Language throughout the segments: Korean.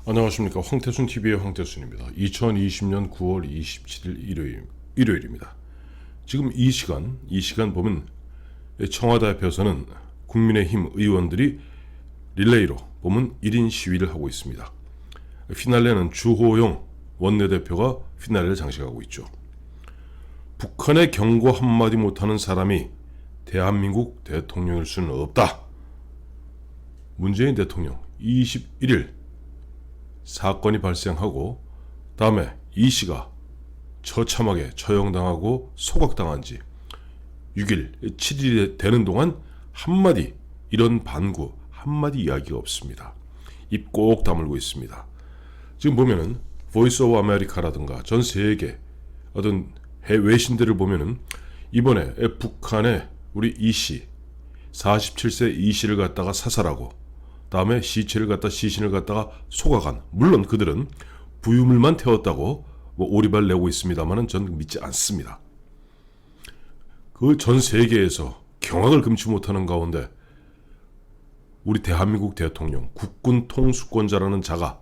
안녕하십니까. 황태순TV의 황태순입니다. 2020년 9월 27일 일요일입니다. 지금 이 시간 보면 청와대 앞에서는 국민의힘 의원들이 릴레이로 보면 1인 시위를 하고 있습니다. 피날레는 주호영 원내대표가 피날레를 장식하고 있죠. 북한에 경고 한마디 못하는 사람이 대한민국 대통령일 수는 없다. 문재인 대통령 21일 사건이 발생하고 다음에 이 씨가 처참하게 처형당하고 소각당한 지 6일, 7일이 되는 동안 한마디 이런 반구 한마디 이야기가 없습니다. 입 꼭 다물고 있습니다. 지금 보면은 보이스 오브 아메리카라든가 전 세계 어떤 외신들을 보면은 이번에 북한에 우리 이 씨 47세 이 씨를 갖다가 사살하고 다음에 시신을 갖다가 소각한, 물론 그들은 부유물만 태웠다고 오리발 내고 있습니다만은 전 믿지 않습니다. 그 전 세계에서 경악을 금치 못하는 가운데 우리 대한민국 대통령 국군 통수권자라는 자가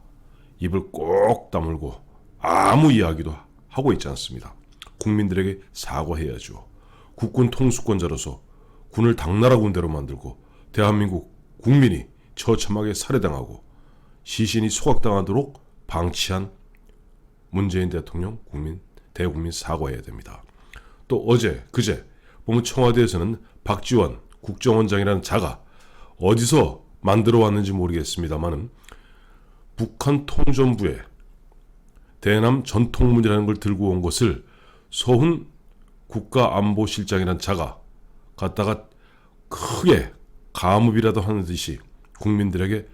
입을 꼭 다물고 아무 이야기도 하고 있지 않습니다. 국민들에게 사과해야죠. 국군 통수권자로서 군을 당나라 군대로 만들고 대한민국 국민이 처참하게 살해당하고 시신이 소각당하도록 방치한 문재인 대통령 대국민 사과해야 됩니다. 또 그제 보면 청와대에서는 박지원 국정원장이라는 자가 어디서 만들어 왔는지 모르겠습니다만은 북한 통전부에 대남 전통문이라는 걸 들고 온 것을 서훈 국가안보실장이라는 자가 갖다가 크게 가무비라도 하는 듯이 국민들에게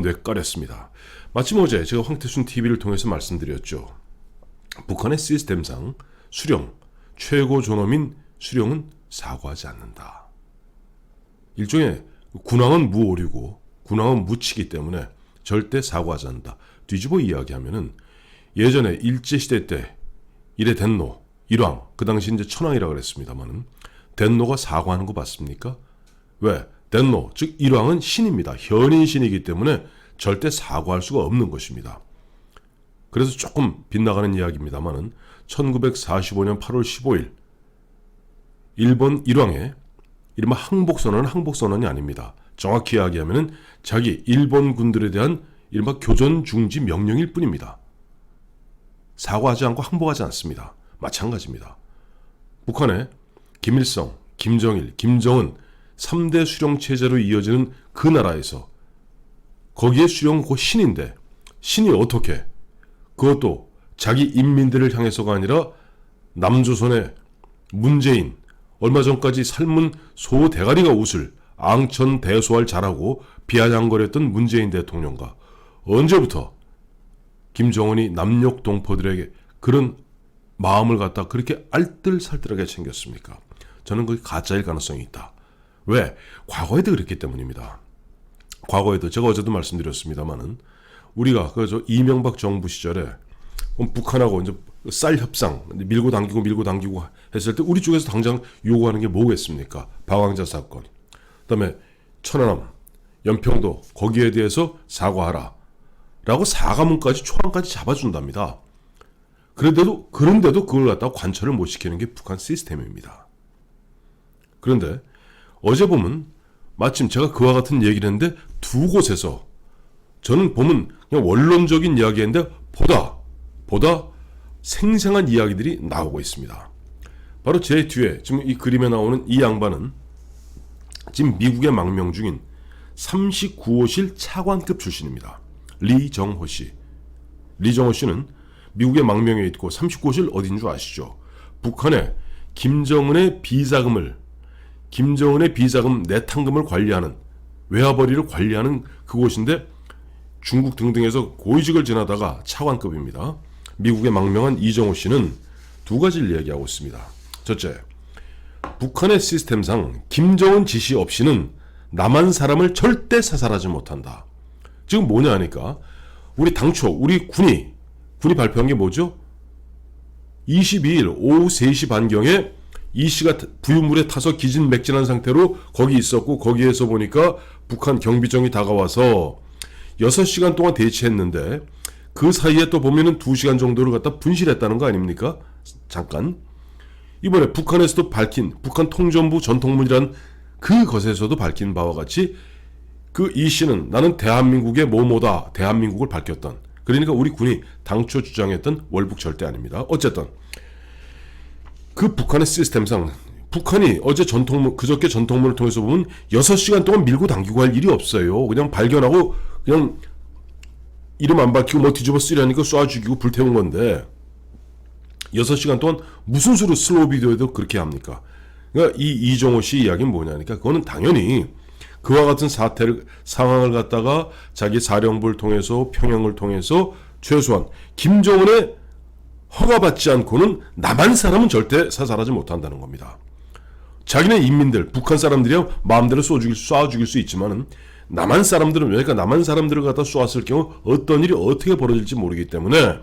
뇌까렸습니다. 마침 어제 제가 황태순 TV를 통해서 말씀드렸죠. 북한의 시스템상 수령, 최고 존엄인 수령은 사과하지 않는다. 일종의 군왕은 무오류고 군왕은 무치기 때문에 절대 사과하지 않는다. 뒤집어 이야기하면은 예전에 일제시대 때 일의 덴노, 일왕, 그 당시 이제 천왕이라고 그랬습니다만은 덴노가 사과하는 거 봤습니까? 왜? 덴노, 즉 일왕은 신입니다. 현인 신이기 때문에 절대 사과할 수가 없는 것입니다. 그래서 조금 빗나가는 이야기입니다만은 1945년 8월 15일 일본 일왕의 이른바 항복선언은 항복선언이 아닙니다. 정확히 이야기하면은 자기 일본 군들에 대한 이른바 교전 중지 명령일 뿐입니다. 사과하지 않고 항복하지 않습니다. 마찬가지입니다. 북한의 김일성, 김정일, 김정은 3대 수령 체제로 이어지는 그 나라에서 거기에 수령은 곧 신인데 신이 어떻게 그것도 자기 인민들을 향해서가 아니라 남조선의 문재인 얼마 전까지 삶은 소 대가리가 웃을 앙천 대소할 잘하고 비아냥거렸던 문재인 대통령과 언제부터 김정은이 남녘 동포들에게 그런 마음을 갖다 그렇게 알뜰살뜰하게 챙겼습니까? 저는 그게 가짜일 가능성이 있다. 왜? 과거에도 그랬기 때문입니다. 과거에도 제가 어제도 말씀드렸습니다만은 우리가 이명박 정부 시절에 북한하고 이제 쌀 협상 밀고 당기고 했을 때 우리 쪽에서 당장 요구하는 게 뭐겠습니까? 방황자 사건, 그다음에 천안함, 연평도 거기에 대해서 사과하라 라고 사과문까지 초안까지 잡아준답니다. 그런데도 그걸 갖다가 관철을 못 시키는 게 북한 시스템입니다. 그런데 어제 보면 마침 제가 그와 같은 얘기를 했는데 두 곳에서 저는 보면 그냥 원론적인 이야기인데 보다 생생한 이야기들이 나오고 있습니다. 바로 제 뒤에 지금 이 그림에 나오는 이 양반은 지금 미국의 망명 중인 39호실 차관급 출신입니다. 리정호 씨. 리정호 씨는 미국의 망명에 있고 39호실 어딘 줄 아시죠? 북한의 김정은의 비자금 내탕금을 관리하는 외화벌이를 관리하는 그곳인데 중국 등등에서 고위직을 지나다가 차관급입니다. 미국에 망명한 이정호 씨는 두 가지를 이야기하고 있습니다. 첫째, 북한의 시스템상 김정은 지시 없이는 남한 사람을 절대 사살하지 못한다. 지금 뭐냐 하니까 우리 당초 우리 군이 발표한 게 뭐죠? 22일 오후 3시 반경에 이 씨가 부유물에 타서 기진맥진한 상태로 거기 있었고 거기에서 보니까 북한 경비정이 다가와서 6시간 동안 대치했는데 그 사이에 또 보면은 2시간 정도를 갖다 분실했다는 거 아닙니까? 잠깐. 이번에 북한에서도 밝힌 북한 통전부 전통문이란 그것에서도 밝힌 바와 같이 그 이 씨는 나는 대한민국의 뭐뭐다 대한민국을 밝혔던, 그러니까 우리 군이 당초 주장했던 월북 절대 아닙니다. 어쨌든 그 북한의 시스템상 북한이 어제 그저께 전통문을 통해서 보면 6시간 동안 밀고 당기고 할 일이 없어요. 그냥 발견하고 그냥 이름 안 밝히고 뭐 뒤집어 쓰려니까 쏴 죽이고 불태운 건데 6시간 동안 무슨 수로 슬로우 비디오에도 그렇게 합니까? 그러니까 이 이종호 씨 이야기는 뭐냐니까 그거는 당연히 그와 같은 상황을 갖다가 자기 사령부를 통해서 평양을 통해서 최소한 김정은의 허가받지 않고는 남한 사람은 절대 사살하지 못한다는 겁니다. 자기네 인민들, 북한 사람들이야 마음대로 쏴 죽일 수 있지만은 남한 사람들은, 그러니까 남한 사람들을 갖다 쏘았을 경우 어떤 일이 어떻게 벌어질지 모르기 때문에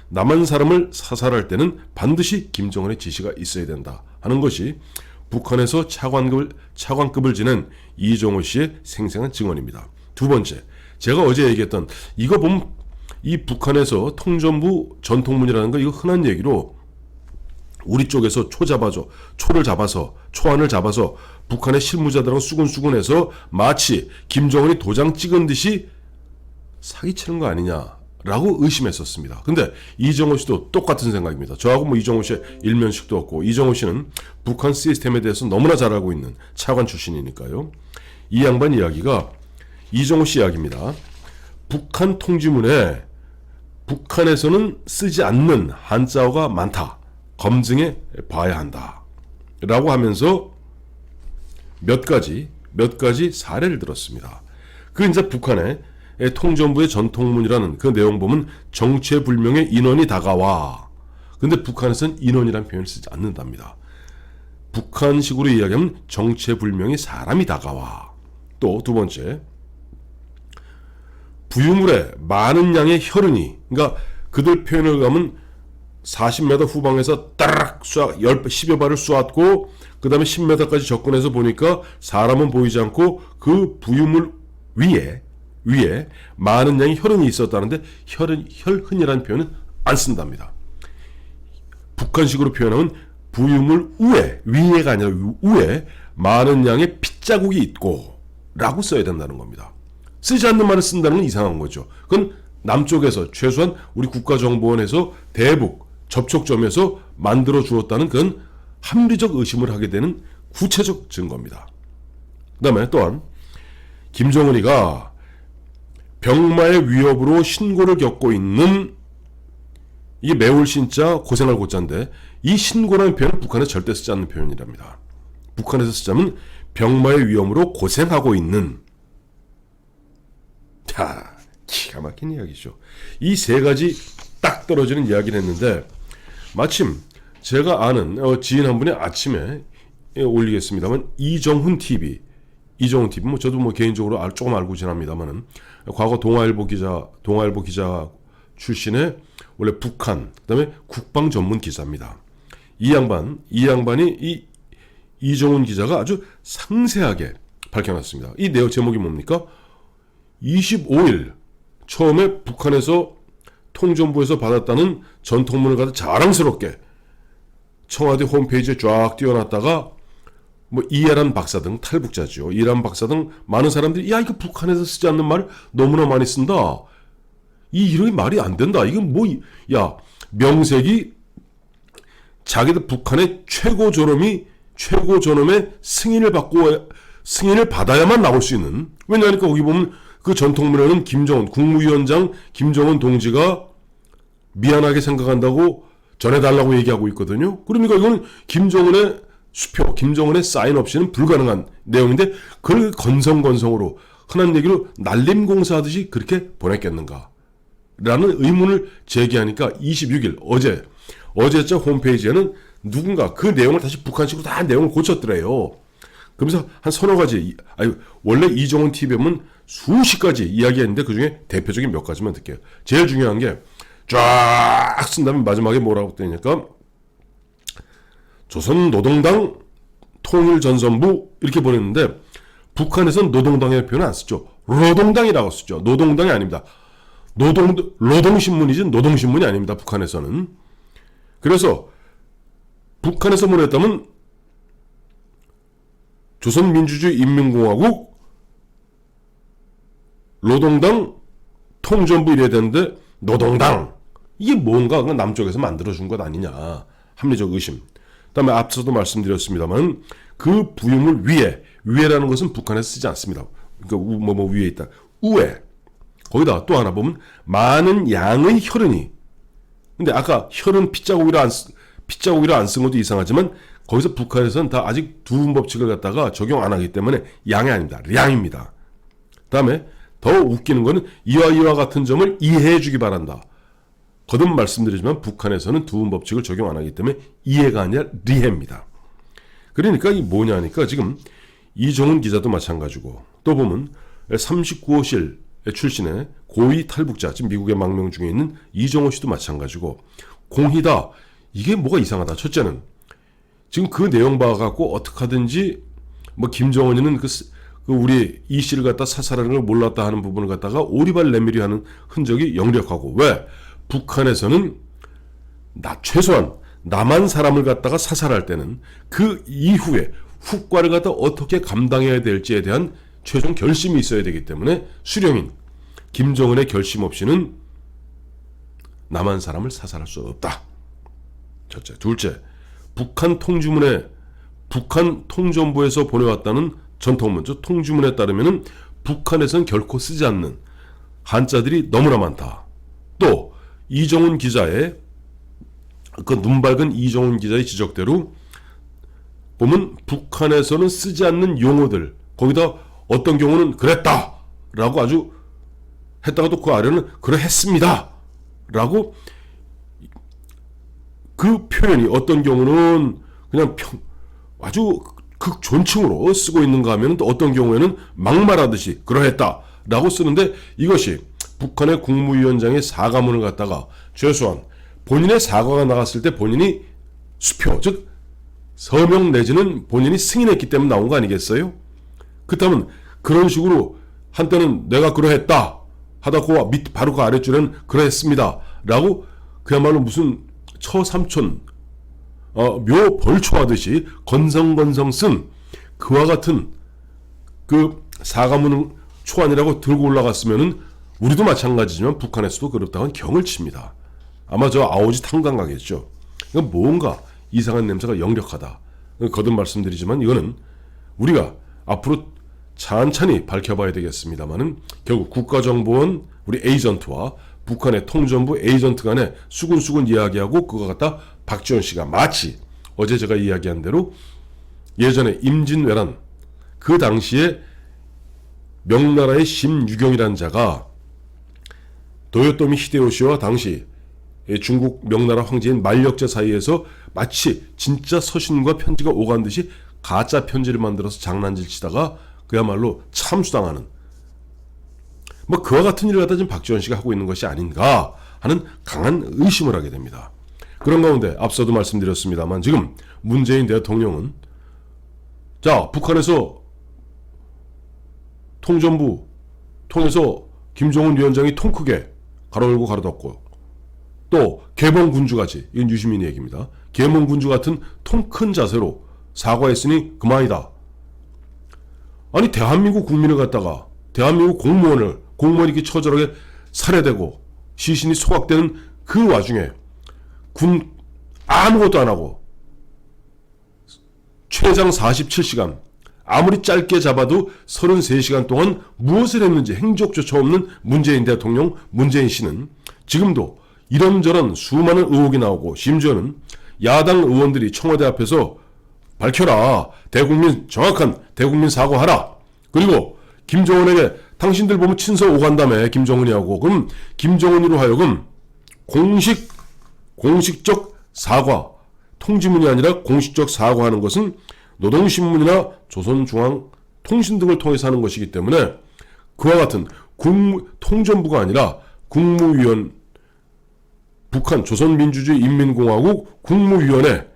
남한 사람을 사살할 때는 반드시 김정은의 지시가 있어야 된다 하는 것이 북한에서 차관급을 지낸 이종호 씨의 생생한 증언입니다. 두 번째, 제가 어제 얘기했던 이거 보면 이 북한에서 통전부 전통문이라는 거 이거 흔한 얘기로 우리 쪽에서 초를 잡아서 초안을 잡아서 북한의 실무자들하고 수군수군해서 마치 김정은이 도장 찍은 듯이 사기치는 거 아니냐라고 의심했었습니다. 근데 이종호 씨도 똑같은 생각입니다. 저하고 뭐 이종호 씨의 일면식도 없고, 이종호 씨는 북한 시스템에 대해서 너무나 잘 알고 있는 차관 출신이니까요. 이 양반 이야기가 이종호 씨 이야기입니다. 북한 통지문에 북한에서는 쓰지 않는 한자어가 많다. 검증해 봐야 한다. 라고 하면서 몇 가지 사례를 들었습니다. 그 이제 북한의 통전부의 전통문이라는 그 내용 보면 정체불명의 인원이 다가와. 근데 북한에서는 인원이라는 표현을 쓰지 않는답니다. 북한식으로 이야기하면 정체불명의 사람이 다가와. 또 두 번째, 부유물에 많은 양의 혈흔이, 그러니까 그들 표현을 가면 40m 후방에서 따락 10여 발을 쏘았고 그 다음에 10m까지 접근해서 보니까 사람은 보이지 않고 그 부유물 위에 많은 양의 혈흔이 있었다는데 혈흔이라는 표현은 안 쓴답니다. 북한식으로 표현하면 부유물 위에가 아니라 위에 많은 양의 핏자국이 있고 라고 써야 된다는 겁니다. 쓰지 않는 말을 쓴다는 건 이상한 거죠. 그건 남쪽에서 최소한 우리 국가정보원에서 대북 접촉점에서 만들어 주었다는 그런 합리적 의심을 하게 되는 구체적 증거입니다. 그 다음에 또한 김정은이가 병마의 위협으로 신고를 겪고 있는, 이게 매울 신자 고생할 고자인데 이 신고라는 표현은 북한에서 절대 쓰지 않는 표현이랍니다. 북한에서 쓰자면 병마의 위험으로 고생하고 있는. 자, 기가 막힌 이야기죠. 이 세 가지 딱 떨어지는 이야기를 했는데 마침 제가 아는 지인 한 분이 아침에 올리겠습니다만 이정훈 TV 뭐 저도 뭐 개인적으로 조금 알고 지납니다만은 과거 동아일보 기자 출신의 원래 북한 그다음에 국방 전문 기자입니다. 이 양반이 이정훈 기자가 아주 상세하게 밝혀놨습니다. 이 내용 제목이 뭡니까? 25일 처음에 북한에서 통전부에서 받았다는 전통문을 가지고 자랑스럽게 청와대 홈페이지에 쫙 띄워놨다가 뭐 이해란 박사 등 탈북자죠. 이해란 박사 등 많은 사람들이 야 이거 북한에서 쓰지 않는 말을 너무나 많이 쓴다. 이런 말이 안 된다. 이건 뭐 야 명색이 자기들 북한의 최고 존엄의 승인을 받아야만 나올 수 있는. 왜냐하니까 거기 보면 그 전통문에는 국무위원장 김정은 동지가 미안하게 생각한다고 전해달라고 얘기하고 있거든요. 그러니까 이건 김정은의 수표, 김정은의 사인 없이는 불가능한 내용인데 그걸 건성으로 흔한 얘기로 날림공사하듯이 그렇게 보냈겠는가 라는 의문을 제기하니까 26일 어제자 홈페이지에는 누군가 그 내용을 다시 북한식으로 다 내용을 고쳤더래요. 그러면서 한 서너 가지, 원래 이종훈 TV에 보면 수십 가지 이야기했는데 그 중에 대표적인 몇 가지만 듣게요. 제일 중요한 게 쫙 쓴 다음에 마지막에 뭐라고 뜨니까 조선노동당 통일전선부 이렇게 보냈는데 북한에서는 노동당의 표현을 안 쓰죠. 노동당이라고 쓰죠. 노동당이 아닙니다. 노동신문이지 노동신문이 아닙니다. 북한에서는. 그래서 북한에서 보냈다면 조선민주주의 인민공화국 노동당 통전부 이래야 되는데 노동당 이게 뭔가 남쪽에서 만들어준 것 아니냐 합리적 의심. 그다음에 앞서도 말씀드렸습니다만 그 부유물 위에라는 것은 북한에서 쓰지 않습니다. 그러니까 위에 있다. 우에 거기다 또 하나 보면 많은 양의 혈흔이. 근데 아까 혈흔 핏자국이라 안 쓴 것도 이상하지만 거기서 북한에서는 다 아직 두음 법칙을 갖다가 적용 안 하기 때문에 양이 아닙니다. 량입니다. 그다음에 더 웃기는 거는 이와 같은 점을 이해해 주기 바란다. 거듭 말씀드리지만 북한에서는 두음 법칙을 적용 안 하기 때문에 이해가 아니라 리해입니다. 그러니까 이 뭐냐니까 지금 이정훈 기자도 마찬가지고 또 보면 39호실 출신의 고위 탈북자 지금 미국의 망명 중에 있는 이정호 씨도 마찬가지고 공희다. 이게 뭐가 이상하다. 첫째는 지금 그 내용 봐갖고 어떻게 하든지 뭐 김정은이는 그 우리 이 씨를 갖다 사살하는 걸 몰랐다 하는 부분을 갖다가 오리발 내밀이 하는 흔적이 역력하고 왜? 북한에서는 최소한 남한 사람을 갖다가 사살할 때는 그 이후에 후과를 갖다 어떻게 감당해야 될지에 대한 최종 결심이 있어야 되기 때문에 수령인 김정은의 결심 없이는 남한 사람을 사살할 수 없다. 첫째. 둘째, 북한 통전부에서 보내왔다는 전통문서 통주문에 따르면 북한에서는 결코 쓰지 않는 한자들이 너무나 많다. 또 이정훈 기자의 그 눈밝은 이정훈 기자의 지적대로 보면 북한에서는 쓰지 않는 용어들 거기다 어떤 경우는 그랬다라고 아주 했다가 또 그 아래는 그러했습니다 라고 그 표현이 어떤 경우는 그냥 아주 극존칭으로 쓰고 있는가 하면 또 어떤 경우에는 막말하듯이 그러했다라고 쓰는데 이것이 북한의 국무위원장의 사과문을 갖다가 최소한 본인의 사과가 나갔을 때 본인이 수표 즉 서명 내지는 본인이 승인했기 때문에 나온 거 아니겠어요? 그렇다면 그런 식으로 한때는 내가 그러했다 하다 바로 그 아랫줄에는 그러했습니다 라고 그야말로 무슨 처삼촌 묘 벌초하듯이 건성건성 쓴 그와 같은 그 사과문 초안이라고 들고 올라갔으면은 우리도 마찬가지지만 북한에서도 그렇다고 경을 칩니다. 아마 저 아오지 탄광 가겠죠. 이건 뭔가 이상한 냄새가 역력하다. 거듭 말씀드리지만 이거는 우리가 앞으로 찬찬히 밝혀봐야 되겠습니다만은 결국 국가정보원 우리 에이전트와 북한의 통전부 에이전트 간에 수근수근 이야기하고 그거 갖다 박지원 씨가 마치 어제 제가 이야기한 대로 예전에 임진왜란 그 당시에 명나라의 심유경이라는 자가 도요토미 히데요시와 당시 중국 명나라 황제인 만력제 사이에서 마치 진짜 서신과 편지가 오간 듯이 가짜 편지를 만들어서 장난질 치다가 그야말로 참수당하는 뭐 그와 같은 일을 갖다 지금 박지원 씨가 하고 있는 것이 아닌가 하는 강한 의심을 하게 됩니다. 그런 가운데 앞서도 말씀드렸습니다만 지금 문재인 대통령은 자 북한에서 통전부 통해서 김정은 위원장이 통 크게 가로 열고 가로 닫고 또 개봉군주같이 이건 유시민의 얘기입니다. 개봉군주 같은 통 큰 자세로 사과했으니 그만이다. 아니 대한민국 국민을 갖다가 대한민국 공무원이 이렇게 처절하게 살해되고 시신이 소각되는 그 와중에 군 아무것도 안 하고 최장 47시간 아무리 짧게 잡아도 33시간 동안 무엇을 했는지 행적조차 없는 문재인 대통령 문재인 씨는 지금도 이런저런 수많은 의혹이 나오고 심지어는 야당 의원들이 청와대 앞에서 밝혀라. 정확한 대국민 사과하라. 그리고 김정은에게 당신들 보면 친서 오간다며 김정은이 하고 그럼 김정은으로 하여금 공식적 사과 통지문이 아니라 공식적 사과하는 것은 노동신문이나 조선중앙통신 등을 통해서 하는 것이기 때문에 그와 같은 통전부가 아니라 북한 조선민주주의 인민공화국 국무위원회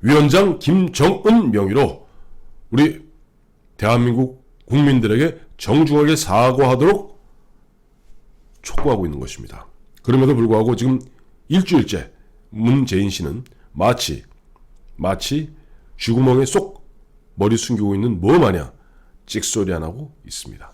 위원장 김정은 명의로 우리 대한민국 국민들에게 정중하게 사과하도록 촉구하고 있는 것입니다. 그럼에도 불구하고 지금 일주일째 문재인 씨는 마치 쥐구멍에 쏙 머리 숨기고 있는 뭐 마냥 찍소리 안 하고 있습니다.